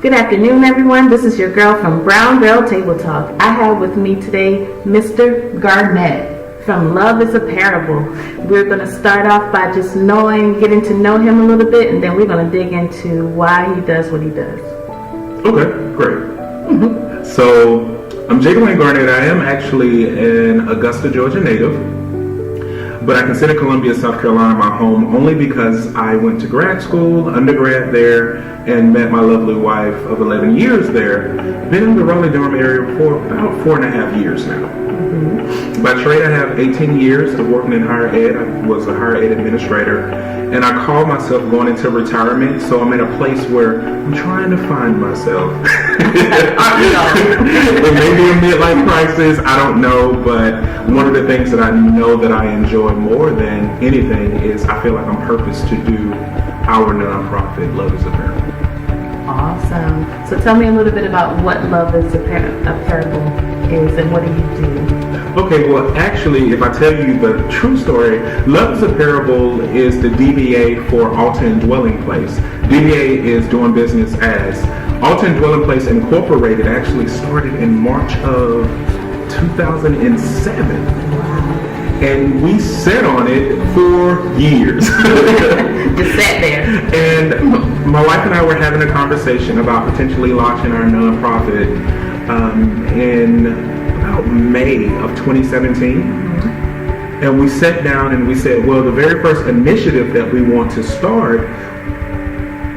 Good afternoon, everyone. This is your girl from Brown Girl Table Talk. I have with me today Mr. Garnett from Love is a Parable. We're going to start off by just getting to know him a little bit, and then we're going to dig into why he does what he does. Okay, great. So, I'm J. Dwayne Garnett. I am actually an Augusta, Georgia native, but I consider Columbia, South Carolina my home only because I went to grad school, undergrad there, and met my lovely wife of 11 years there. Been in the Raleigh-Durham area for about 4.5 years now. By trade, I have 18 years of working in higher ed. I was a higher ed administrator, and I call myself going into retirement, so I'm in a place where I'm trying to find myself. It may be a midlife crisis, I don't know, but one of the things that I know that I enjoy more than anything is I feel like I'm purposed to do our nonprofit, Love is a Parable. Awesome. So tell me a little bit about what Love is a Parable is and what do you do? Okay, well, actually, if I tell you the true story, Love is a Parable is the DBA for Alton Dwelling Place. DBA is doing business as Alton Dwelling Place Incorporated. Actually started in March of 2007. And we sat on it for years. Just sat there. And my wife and I were having a conversation about potentially launching our nonprofit in about May of 2017. And we sat down and we said, well, the very first initiative that we want to start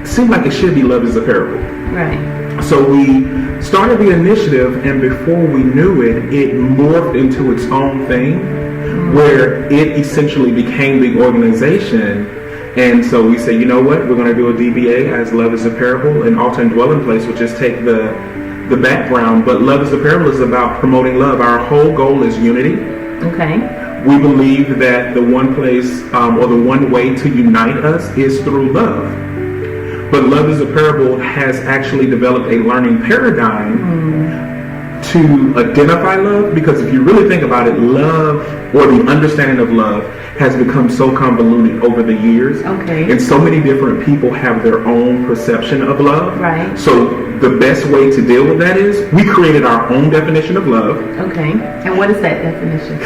seemed like it should be Love is a Parable. Right. So we started the initiative, and before we knew it, it morphed into its own thing, where it essentially became the organization. And so we said, you know what, we're going to do a DBA as Love is a Parable, and Alton Dwelling Place will just take the background. But Love is a Parable is about promoting love. Our whole goal is unity. Okay. We believe that the one place or the one way to unite us is through love. But Love is a Parable has actually developed a learning paradigm to identify love, because if you really think about it, love, or the understanding of love, has become so convoluted over the years. Okay. And so many different people have their own perception of love. Right. So the best way to deal with that is we created our own definition of love. Okay. And what is that definition?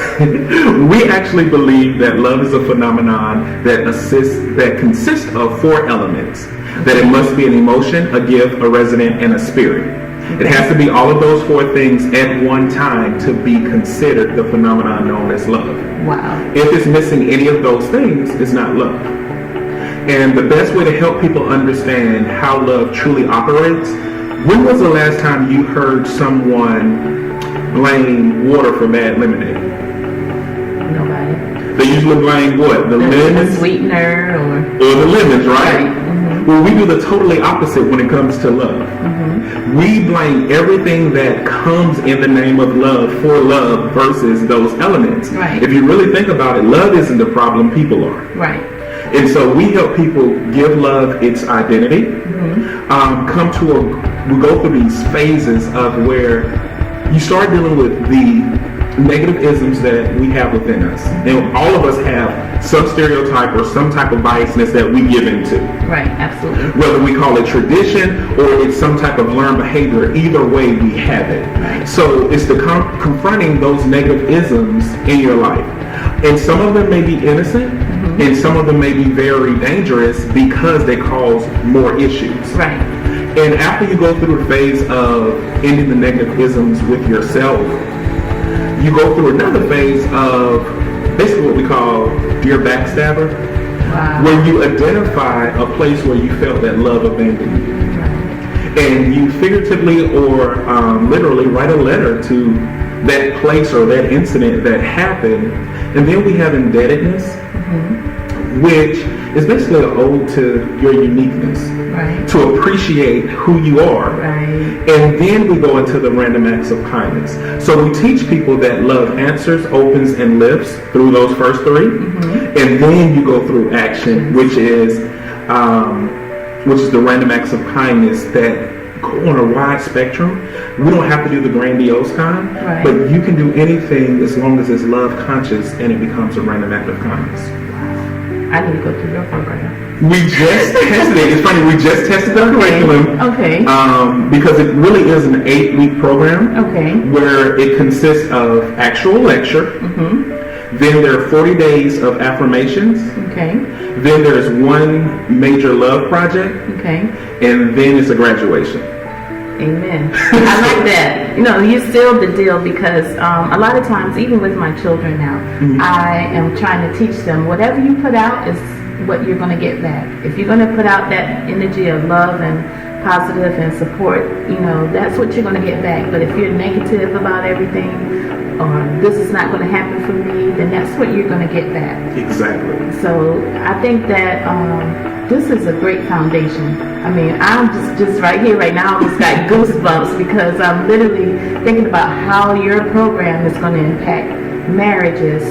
We actually believe that love is a phenomenon that consists of 4 elements. That it must be an emotion, a gift, a resident, and a spirit. It has to be all of those 4 things at one time to be considered the phenomenon known as love. Wow. If it's missing any of those things, it's not love. And the best way to help people understand how love truly operates, when was the last time you heard someone blame water for bad lemonade? Nobody. They usually blame what? The lemons? The sweetener or the lemons, right? Right. Well, we do the totally opposite when it comes to love. We blame everything that comes in the name of love for love versus those elements. Right. If you really think about it, love isn't the problem, people are. Right. And so we help people give love its identity. We go through these phases of where you start dealing with the negative isms that we have within us. And all of us have some stereotype or some type of biasness that we give into. Right, absolutely. Whether we call it tradition or it's some type of learned behavior, either way we have it. Right. So it's the confronting those negative isms in your life. And some of them may be innocent, and some of them may be very dangerous because they cause more issues. Right. And after you go through the phase of ending the negative isms with yourself, you go through another phase of basically what we call Dear Backstabber, where you identify a place where you felt that love abandoned you. Right. And you figuratively or literally write a letter to that place or that incident that happened. And then we have indebtedness, which is basically an ode to your uniqueness, right, to appreciate who you are. Right. And then we go into the random acts of kindness. So we teach people that love answers, opens, and lifts through those first three. And then you go through action, which is the random acts of kindness that go on a wide spectrum. We don't have to do the grandiose kind, right, but you can do anything as long as it's love conscious and it becomes a random act of kindness. I I need to go through your program. We just tested it. It's funny, we just tested the curriculum. Okay. Because it really is an 8-week program. Okay. Where it consists of actual lecture. Then there are 40 days of affirmations. Okay. Then there's one major love project. Okay. And then it's a graduation. Amen. I like that. You know, you sealed the deal because a lot of times, even with my children now, I am trying to teach them whatever you put out is what you're going to get back. If you're going to put out that energy of love and positive and support, you know, that's what you're going to get back. But if you're negative about everything, or this is not going to happen for me, then that's what you're going to get back. Exactly. So I think that this is a great foundation. I mean, I'm just right here, right now, I almost got goosebumps because I'm literally thinking about how your program is going to impact marriages,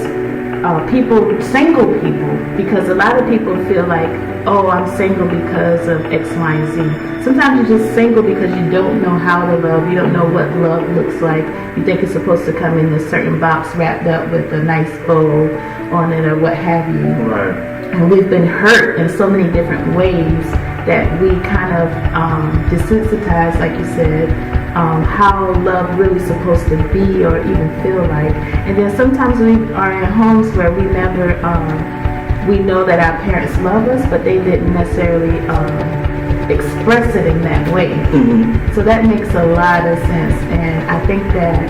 single people, because a lot of people feel like, oh, I'm single because of X, Y, and Z. Sometimes you're just single because you don't know how to love. You don't know what love looks like. You think it's supposed to come in a certain box wrapped up with a nice bow on it or what have you. Right. And we've been hurt in so many different ways that we kind of desensitize, like you said, how love really supposed to be or even feel like. And then sometimes we are in homes where we never, we know that our parents love us, but they didn't necessarily express it in that way. So that makes a lot of sense. And I think that,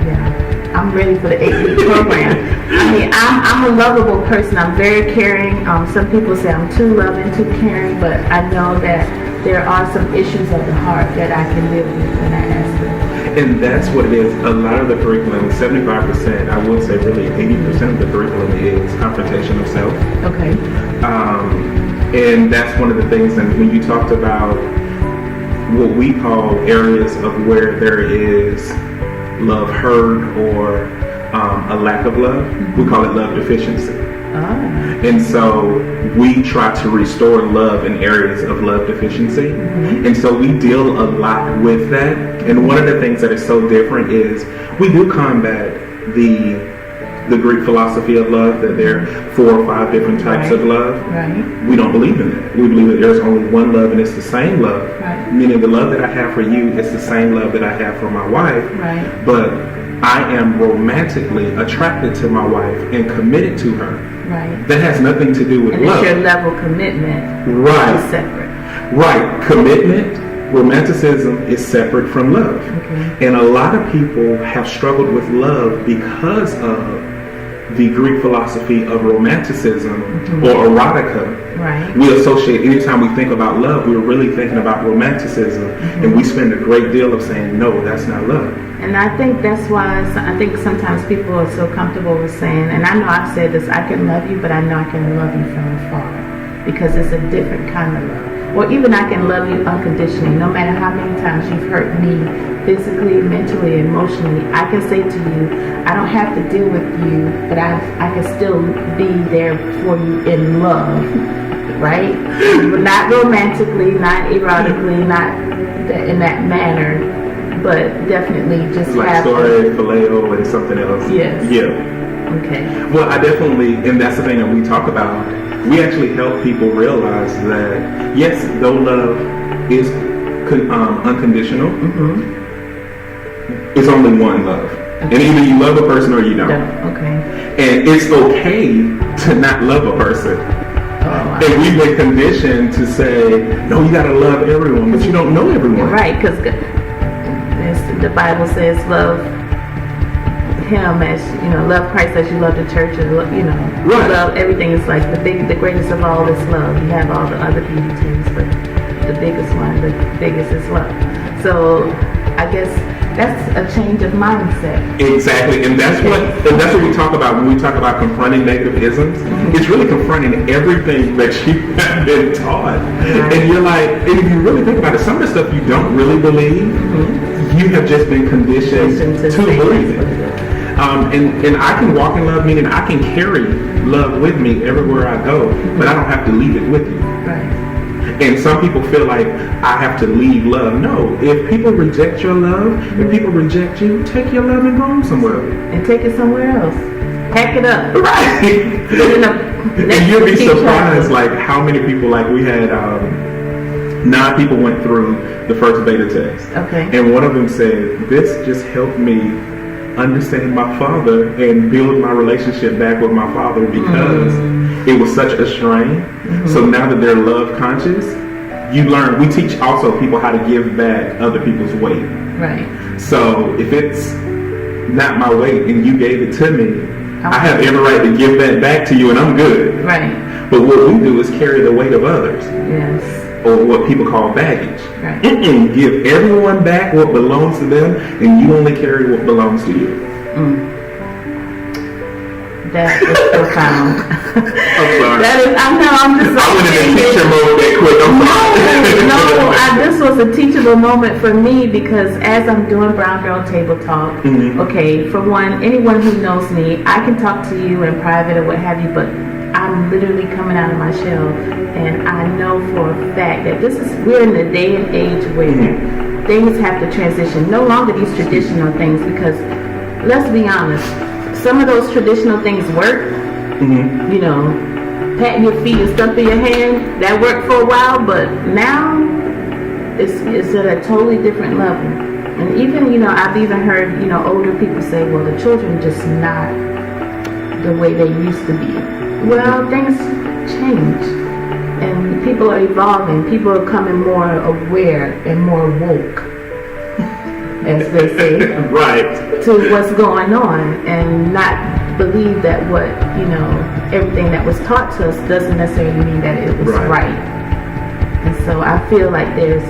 yeah, I'm ready for the 8-week program. I mean, I'm a lovable person. I'm very caring. Some people say I'm too loving, too caring, but I know that there are some issues of the heart that I can deal with when I ask them. And that's what it is. A lot of the curriculum, 75%, I would say really 80% of the curriculum is confrontation of self. Okay. And that's one of the things, and when you talked about what we call areas of where there is love heard or a lack of love, we call it love deficiency. And so we try to restore love in areas of love deficiency. And so we deal a lot with that. And one of the things that is so different is we do combat the Greek philosophy of love, that there are 4 or 5 different types of love. Right. We don't believe in that. We believe that there's only one love, and it's the same love. Right. Meaning the love that I have for you is the same love that I have for my wife. Right. But I am romantically attracted to my wife and committed to her. Right. That has nothing to do with And love. it's your level commitment Right. is separate. Right. Commitment, romanticism is separate from love. Okay. And a lot of people have struggled with love because of the Greek philosophy of romanticism or erotica. Right. We associate, anytime we think about love, we're really thinking about romanticism. And we spend a great deal of saying, no, that's not love. And I think that's why I think sometimes people are so comfortable with saying, and I know I've said this, I can love you, but I know I can love you from afar because it's a different kind of love. Or even I can love you unconditionally, no matter how many times you've hurt me physically, mentally, emotionally. I can say to you, I don't have to deal with you, but I can still be there for you in love, right? But not romantically, not erotically, not in that manner, but definitely just Like have story, phileo, and something else. Yes. Yeah. Okay. Well, I definitely, and that's the thing that we talk about. We actually help people realize that, yes, though love is unconditional, it's only one love. And either you love a person or you don't. Okay. And it's okay to not love a person. Oh, wow. And we've been conditioned to say, no, you gotta love everyone, but you don't know everyone. Right, because the Bible says love him as, love Christ as you love the church, and Right. love everything. Is like the greatest of all is love. You have all the other beauty too, but the biggest is love. So I guess that's a change of mindset. Exactly, and that's what we talk about when we talk about confronting negative isms. It's really confronting everything that you have been taught. Right. And you're like, and if you really think about it, some of the stuff you don't really believe, you have just been conditioned to believe it. And I can walk in love, meaning I can carry love with me everywhere I go, but I don't have to leave it with you. Right. And some people feel like I have to leave love. No, if people reject your love, if people reject you, take your love and go somewhere. And take it somewhere else. pack it up. Right. And you'll be surprised, like how many people, like we had 9 people went through the first beta test. Okay. And one of them said, this just helped me understand my father and build my relationship back with my father because it was such a strain. So now that they're love conscious, you learn, we teach also people how to give back other people's weight. Right. So if it's not my weight and you gave it to me, I have every right to give that back to you and I'm good. Right. But what we do is carry the weight of others. Yes. Or what people call baggage. Right. Give everyone back what belongs to them and you only carry what belongs to you. That is profound. I'm sorry. That is, I know, I'm just I went into teacher mode that quick. I'm sorry. This was a teachable moment for me because as I'm doing Brown Girl Table Talk, okay, for one, anyone who knows me, I can talk to you in private or what have you, but I'm literally coming out of my shell, and I know for a fact that we're in the day and age where things have to transition. No longer these traditional things, because let's be honest, some of those traditional things work. You know, patting your feet and stumping your hand, that worked for a while, but now it's at a totally different level. And even, you know, I've even heard, you know, older people say, well, the children just not the way they used to be. Well, things change and people are evolving. People are becoming more aware and more woke, as they say, right, to what's going on, and not believe that what, you know, everything that was taught to us doesn't necessarily mean that it was right. And so I feel like there's,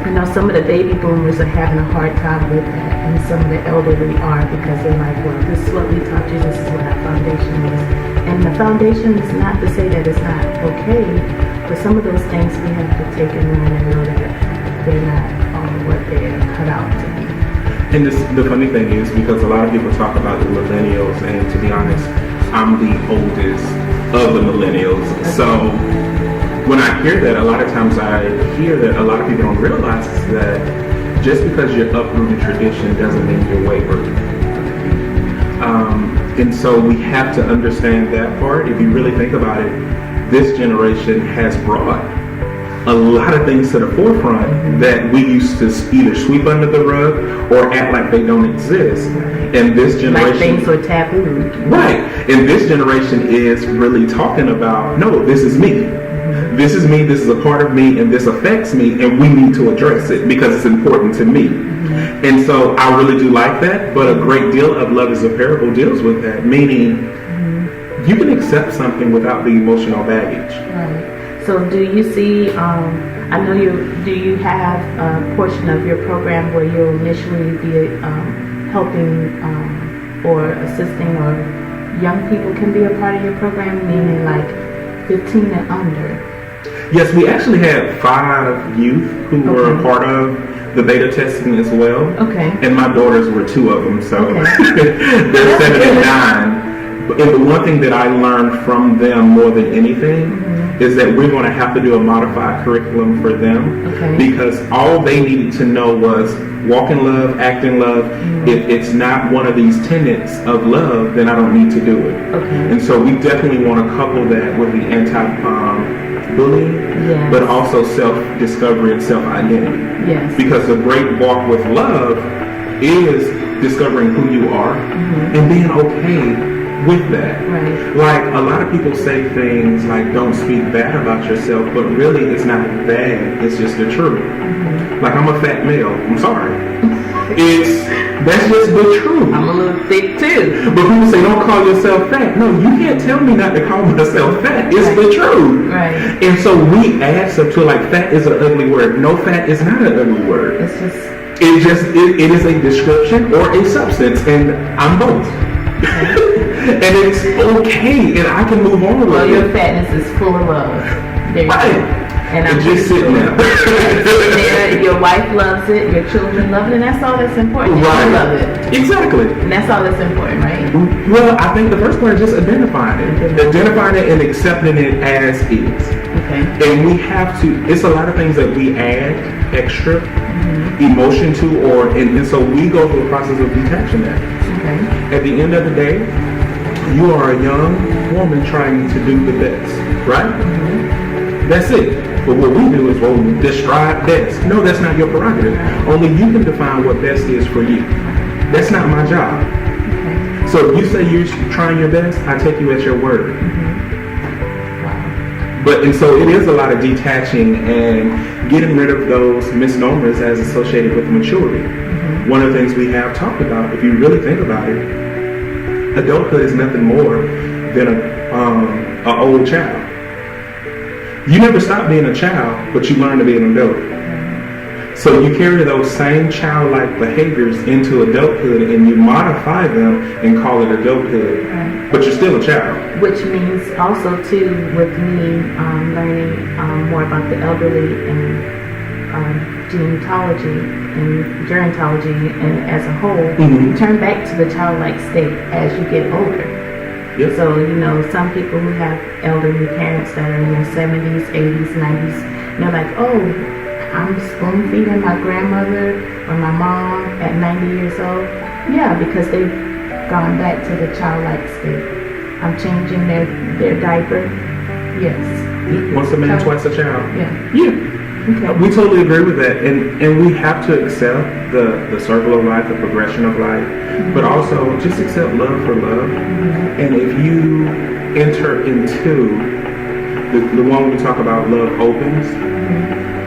you know, some of the baby boomers are having a hard time with that, and some of the elderly are, because they're like, well, this is what we taught you, this is what our foundation is. And the foundation is not to say that it's not okay, but some of those things we have to take and learn and know that they're not what they're cut out to be. And the funny thing is, because a lot of people talk about the millennials, and to be honest, I'm the oldest of the millennials. So when I hear that, a lot of times I hear that a lot of people don't realize that just because you're uprooting tradition doesn't mean you're wavering. And so we have to understand that part. If you really think about it, this generation has brought a lot of things to the forefront that we used to either sweep under the rug or act like they don't exist. And this generation, like things were taboo. Right. And this generation is really talking about, no, this is me. This is me, this is a part of me, and this affects me, and we need to address it because it's important to me. And so I really do like that, but a great deal of Love is a Parable deals with that, meaning you can accept something without the emotional baggage. Right. So do you see, I know do you have a portion of your program where you'll initially be helping or assisting, or young people can be a part of your program, meaning like 15 and under? Yes, we actually had 5 youth who were a part of the beta testing as well. Okay. And my daughters were 2 of them, so they're 7 and 9. And the one thing that I learned from them more than anything is that we're going to have to do a modified curriculum for them, because all they needed to know was walk in love, act in love. If it's not one of these tenets of love, then I don't need to do it. And so we definitely want to couple that with the anti-bullying, but also self-discovery and self-identity. Yes. Because the great walk with love is discovering who you are and being okay with that. Right. Like a lot of people say things like don't speak bad about yourself, but really it's not bad, it's just the truth. Like I'm a fat male, I'm sorry. That's just the truth. I'm a little thick too. But people say don't call yourself fat. No, you can't tell me not to call myself fat. It's the truth. Right. And so we add stuff to like fat is an ugly word. No, fat is not an ugly word. It is a description or a substance, and I'm both. And it's okay, and I can move on with it. Well, your fatness is full of love. There you go. And I'm just sitting there. Your wife loves it, your children love it, and that's all that's important. Right. You love it. Exactly. And that's all that's important, right? Well, I think the first part is just identifying it. Identifying it and accepting it as is. Okay. And we have to, it's a lot of things that we add extra emotion to, and so we go through a process of detaching that. Okay. At the end of the day, You are a young woman trying to do the best, right? That's it. But what we do is, well, describe best. No, that's not your prerogative. Only you can define what best is for you. That's not my job. Okay. So if you say you're trying your best, I take you at your word. And so it is a lot of detaching and getting rid of those misnomers as associated with maturity. One of the things we have talked about, if you really think about it, adulthood is nothing more than an old child. You never stop being a child, but you learn to be an adult. So you carry those same childlike behaviors into adulthood and you modify them and call it adulthood. Right. But you're still a child. Which means also too, with me learning more about the elderly and gerontology and gerontology and as a whole, you turn back to the childlike state as you get older. Yep. So, some people who have elderly parents that are in their 70s, 80s, 90s, they're like, oh, I'm spoon feeding my grandmother or my mom at 90 years old. Yeah, because they've gone back to the childlike state. I'm changing their diaper. Yes. Once a man, twice a child. Yeah. Yeah. Okay. We totally agree with that, and we have to accept the circle of life, the progression of life, but also just accept love for love. And if you enter into the one we talk about, love opens,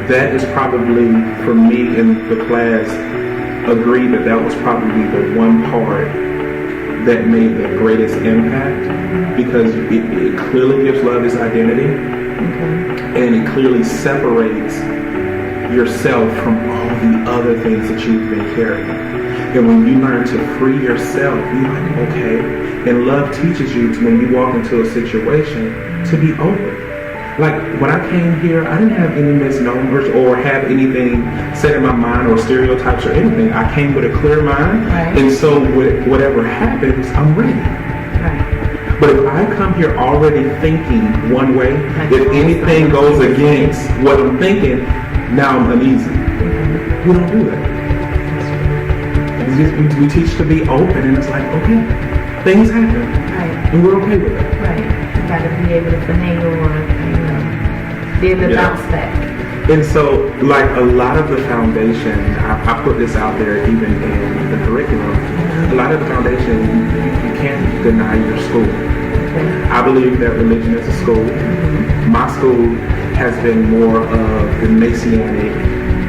that is probably, for me in the class, agreed that was probably the one part that made the greatest impact, because it clearly gives love its identity. And it clearly separates yourself from all the other things that you've been carrying. And when you learn to free yourself, you're like, okay. And love teaches you to, when you walk into a situation, to be open. Like when I came here, I didn't have any misnomers or have anything set in my mind or stereotypes or anything. I came with a clear mind. Right. And so whatever happens, I'm ready. Right. But if I come here already thinking one way, if anything goes against what I'm thinking, now I'm uneasy. We don't do that. We teach to be open, and it's like, okay, things happen, Right. and we're okay with it. Right. You gotta be able to finagle or, be able to bounce back. And so, like a lot of the foundation, I put this out there even in the curriculum, a lot of the foundation, you can't deny your school. I believe that religion is a school. My school has been more of the Messianic,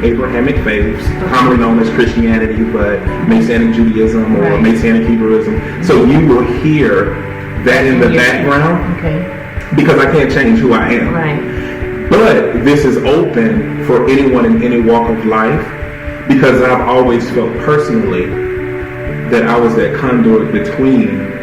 Abrahamic faiths, commonly known as Christianity, but Messianic Judaism or Messianic Hebrewism. So you will hear that in the background, because I can't change who I am. Right. But this is open for anyone in any walk of life, because I've always felt personally that I was that conduit between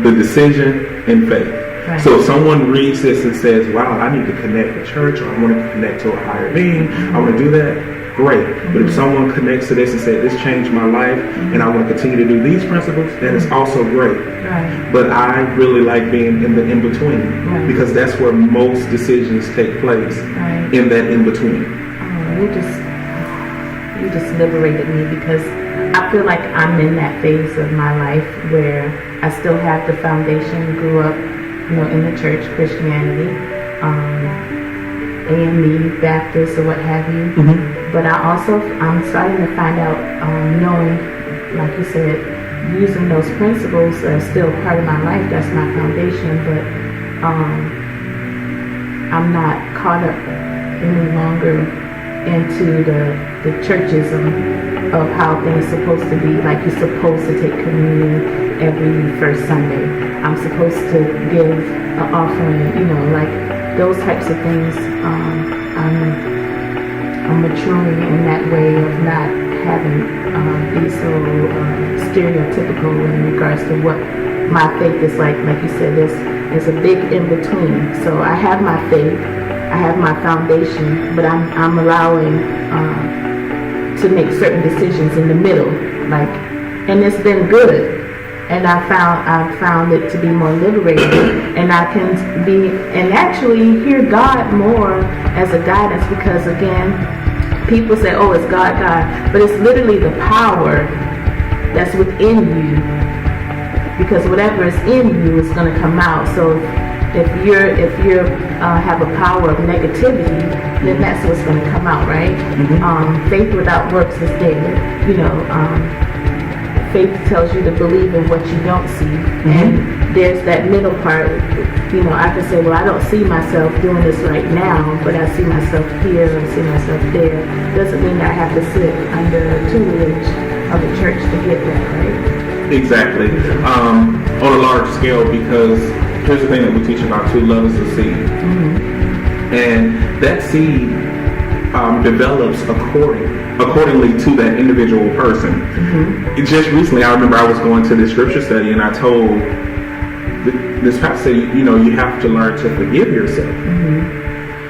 the decision and faith. Right. So if someone reads this and says, wow, I need to connect with church, or I want to connect to a higher being, I want to do that, great. But if someone connects to this and says, this changed my life, and I want to continue to do these principles, then it's also great. Right. But I really like being in the in-between, because that's where most decisions take place, in that in-between. Oh, you just liberated me, because I feel like I'm in that phase of my life where I still have the foundation, grew up, in the church, Christianity, AME, Baptist, or what have you. But I'm starting to find out, knowing, like you said, using those principles are still part of my life. That's my foundation, but I'm not caught up any longer into the churchism of how things are supposed to be. Like you're supposed to take communion every first Sunday. I'm supposed to give an offering, like those types of things. I'm maturing in that way of not having be so stereotypical in regards to what my faith is like. Like you said, there's a big in between. So I have my faith, I have my foundation, but I'm allowing to make certain decisions in the middle, and it's been good. And I've found it to be more liberating, and I can be and actually hear God more as a guidance, because again, people say, oh, it's God, but it's literally the power that's within you because whatever is in you is going to come out. So if you have a power of negativity, then that's what's going to come out, right? Faith without works is dead. Faith tells you to believe in what you don't see, and there's that middle part. I can say, well, I don't see myself doing this right now, but I see myself here, I see myself there. Doesn't mean that I have to sit under a tutelage of the church to get that, right? Exactly. On a large scale, because here's the thing that we teach about too: love is a seed, and that seed develops accordingly to that individual person. Just recently, I remember I was going to this scripture study, and I told this pastor, you have to learn to forgive yourself.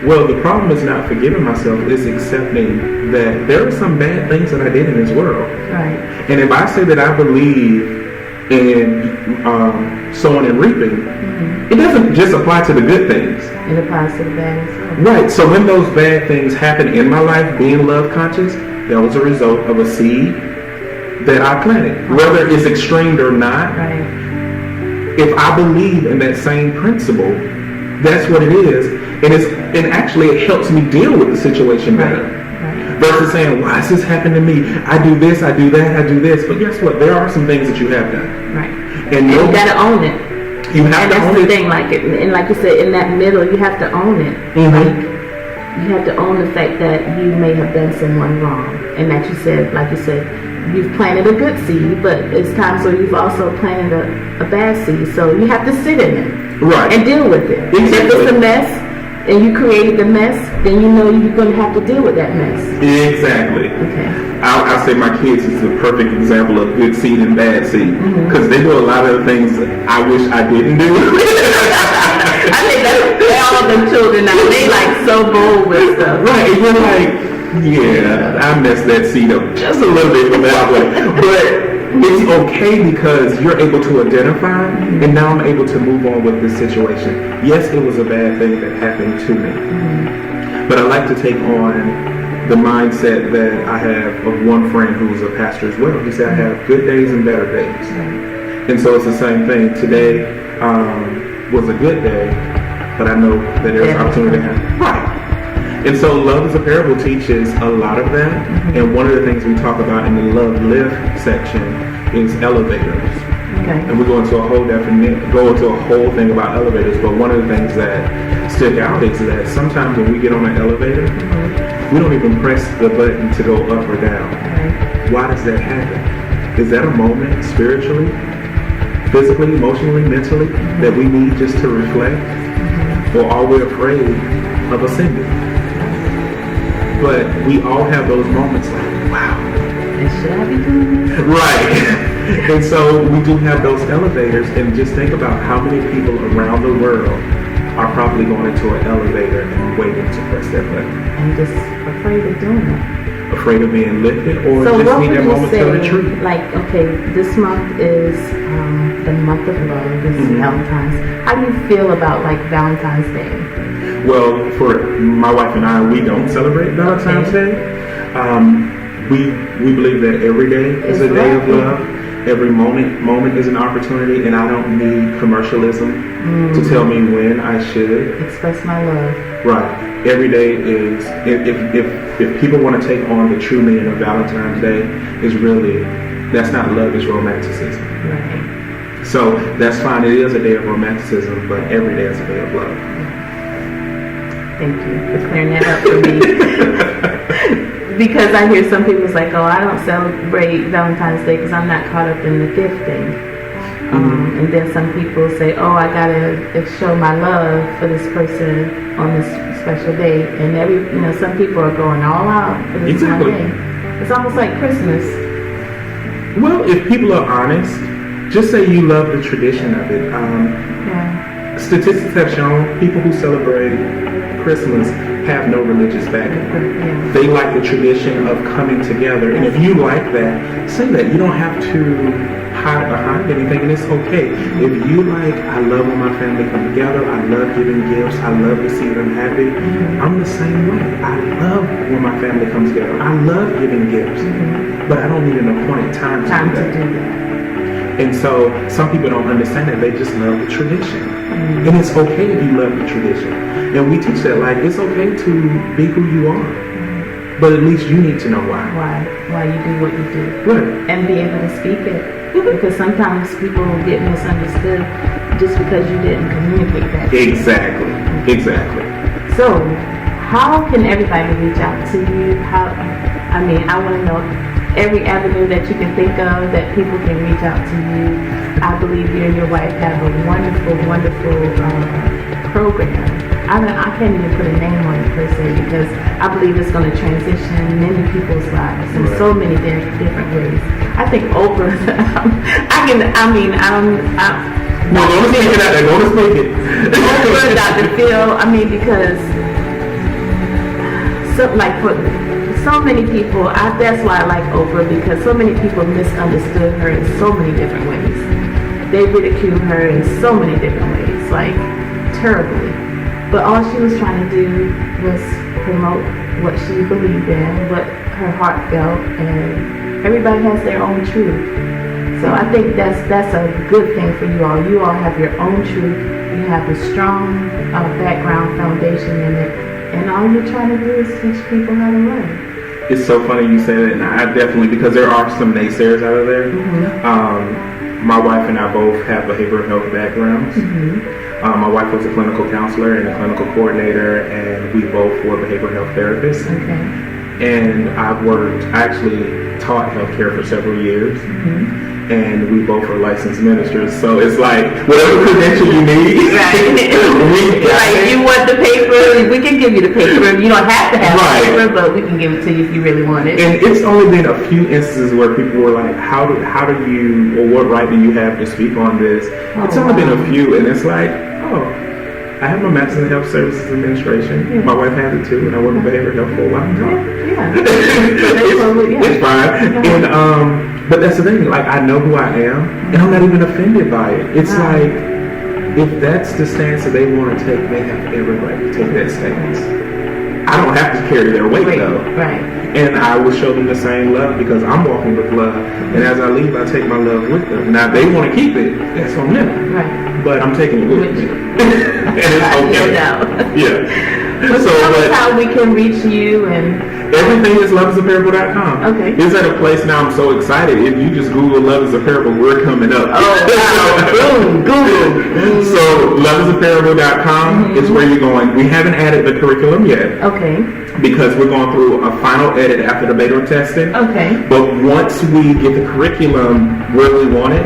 Well, the problem is not forgiving myself; it's accepting that there are some bad things that I did in this world. Right. And if I say that I believe in sowing and reaping, it doesn't just apply to the good things. It applies to the bad as well. Right. So when those bad things happen in my life, being love conscious, that was a result of a seed that I planted, whether it's extreme or not. Right. If I believe in that same principle, that's what it is, and actually it helps me deal with the situation better. Right. Versus saying, why does this happen to me? I do this, I do that, I do this. But guess what? There are some things that you have done. Right. And you got to own it. You have and to that's own the it. thing, like you said, in that middle, you have to own it. Like, you have to own the fact that you may have done someone wrong, and that like you said, you've planted a good seed, but it's times where you've also planted a bad seed. So you have to sit in it, right, and deal with it. Exactly. If it's a mess, and you created the mess, then you know you're going to have to deal with that mess. Exactly. Okay. I'll say my kids is the perfect example of good seed and bad seed, because they do a lot of the things that I wish I didn't do. I think that's all the children now. They like so bold with stuff. Right, and you're like, yeah, I messed that seed up just a little bit from that way. But it's okay because you're able to identify, and now I'm able to move on with this situation. Yes, it was a bad thing that happened to me, but I like to take on the mindset that I have of one friend who's a pastor as well. He said, I have good days and better days. And so it's the same thing. Today was a good day, but I know that there's opportunity to have. Right. And so Love is a Parable teaches a lot of that. And one of the things we talk about in the Love Live section is elevators. Okay. And we go into a whole thing about elevators. But one of the things that stick out is that sometimes when we get on an elevator, we don't even press the button to go up or down. Right. Why does that happen? Is that a moment spiritually, physically, emotionally, mentally that we need just to reflect? Or are we afraid of ascending? But we all have those moments like, wow. And should I be doing this? Right. And so we do have those elevators, and just think about how many people around the world are probably going into an elevator and waiting to press that button. And just afraid of doing it. Afraid of being lifted, or So just what need would that you moment to say, retreat. like, okay, this month is the month of love, this is Valentine's. How do you feel about, like, Valentine's Day? Well, for my wife and I, we don't celebrate Valentine's Day. We believe that every day is a day of love. Every moment is an opportunity, and I don't need commercialism to tell me when I should express my love. Right. Every day is, if people want to take on the true meaning of Valentine's Day, is really, that's not love, it's romanticism. Right. So that's fine. It is a day of romanticism, but every day is a day of love. Thank you for clearing that up for me. Because I hear some people's like, oh, I don't celebrate Valentine's Day because I'm not caught up in the gift thing. And then some people say, oh, I gotta show my love for this person on this special day. And some people are going all out for this one day. It's almost like Christmas. Well, if people are honest, just say you love the tradition of it. Statistics have shown people who celebrate Christmas have no religious backing. Yeah. They like the tradition of coming together. And if you like that, say that. You don't have to hide behind anything, and it's okay. If you like, I love when my family come together, I love giving gifts, I love to see them happy. I'm the same way. I love when my family comes together. I love giving gifts. But I don't need an appointed time to do that. And so some people don't understand that. They just love the tradition. And it's okay if you love the tradition. And we teach that, like, it's okay to be who you are. But at least you need to know why. Why you do what you do. Right. And be able to speak it. Because sometimes people will get misunderstood just because you didn't communicate that. Exactly. So, how can everybody reach out to you? I want to know every avenue that you can think of that people can reach out to you. I believe you and your wife have a wonderful, wonderful program. I can't even put a name on it per se because I believe it's going to transition many people's lives in so many different ways. I think Oprah. No, don't speak it out there. Don't speak it. Oprah, Dr. Phil. Because so many people. That's why I like Oprah, because so many people misunderstood her in so many different ways. They ridiculed her in so many different ways, like terribly. But all she was trying to do was promote what she believed in, what her heart felt, and everybody has their own truth. So I think that's a good thing for you all. You all have your own truth. You have a strong background foundation in it, and all you're trying to do is teach people how to learn. It's so funny you say that, and I definitely, because there are some naysayers out of there. My wife and I both have behavioral health backgrounds. My wife was a clinical counselor and a clinical coordinator, and we both were behavioral health therapists. And I actually taught healthcare for several years. And we both are licensed ministers, so it's like whatever credential you need. If you want the paper, we can give you the paper. You don't have to have the paper, but we can give it to you if you really want it. And it's only been a few instances where people were like, "How do you, or what right do you have to speak on this?" It's only been a few, and it's like, oh. I have my Master's in Health Services Administration. My wife has it too, and I work in behavioral health for a while. It's fine. And but that's the thing. Like, I know who I am, and I'm not even offended by it. It's like, if that's the stance that they want to take, they have every right to take that stance. I don't have to carry their weight though. And I will show them the same love because I'm walking with love. And as I leave, I take my love with them. Now, if they want to keep it, that's on them. But I'm taking it with me. And it's okay. No doubt. Yeah. So tell us how we can reach you and... Everything is loveisapparable.com. Okay. It's at a place now I'm so excited. If you just Google Love is a Parable, we're coming up. Boom, Google. So loveisapparable.com is where you're going. We haven't added the curriculum yet. Okay. Because we're going through a final edit after the beta testing. Okay. But once we get the curriculum where we want it,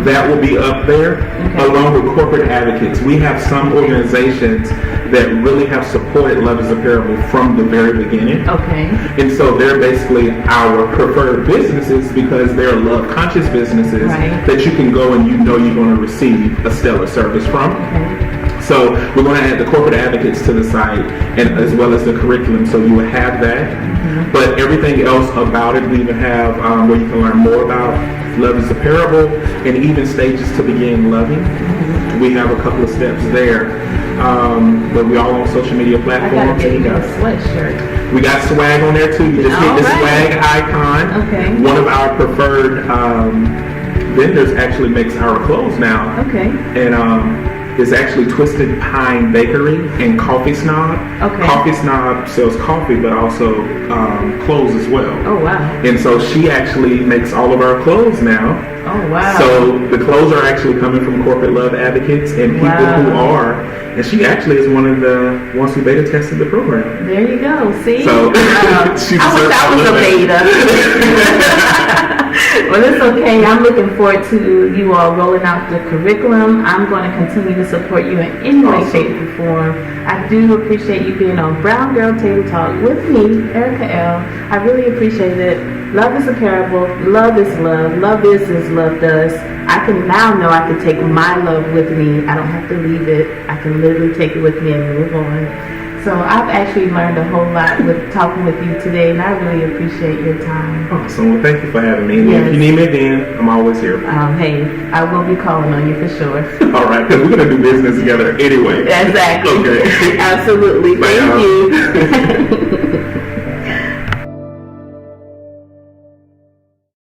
that will be up there along with corporate advocates. We have some organizations that really have supported Love is a Parable from the very beginning. Okay. And so they're basically our preferred businesses because they're love-conscious businesses that you can go and you know you're going to receive a stellar service from. So we're going to add the corporate advocates to the site and as well as the curriculum, so you will have that. But everything else about it, we even have where you can learn more about Love is a Parable and even stages to begin loving. We have a couple of steps there. But we're all on social media platforms. I gotta get you a sweatshirt. We got swag on there too. You just hit the swag icon. Okay. One of our preferred vendors actually makes our clothes now. Okay. And it's actually Twisted Pine Bakery and Coffee Snob. Okay. Coffee Snob sells coffee, but also clothes as well. Oh wow! And so she actually makes all of our clothes now. Oh wow! So the clothes are actually coming from corporate love advocates and people who are. And she actually is one of the ones who beta tested the program. There you go. See? So I wish I was a beta. Well, it's okay. I'm looking forward to you all rolling out the curriculum. I'm going to continue to support you in any way, shape, or form. I do appreciate you being on Brown Girl Table Talk with me, Erica L. I really appreciate it. Love is a parable. Love is love. Love is as love does. I can now know I can take my love with me. I don't have to leave it. I can literally take it with me and move on. So I've actually learned a whole lot with talking with you today, and I really appreciate your time. Awesome. Well, thank you for having me. Yes. If you need me again, I'm always here. Hey, I will be calling on you for sure. All right, because we're going to do business together anyway. Exactly. Okay. Absolutely. Thank you.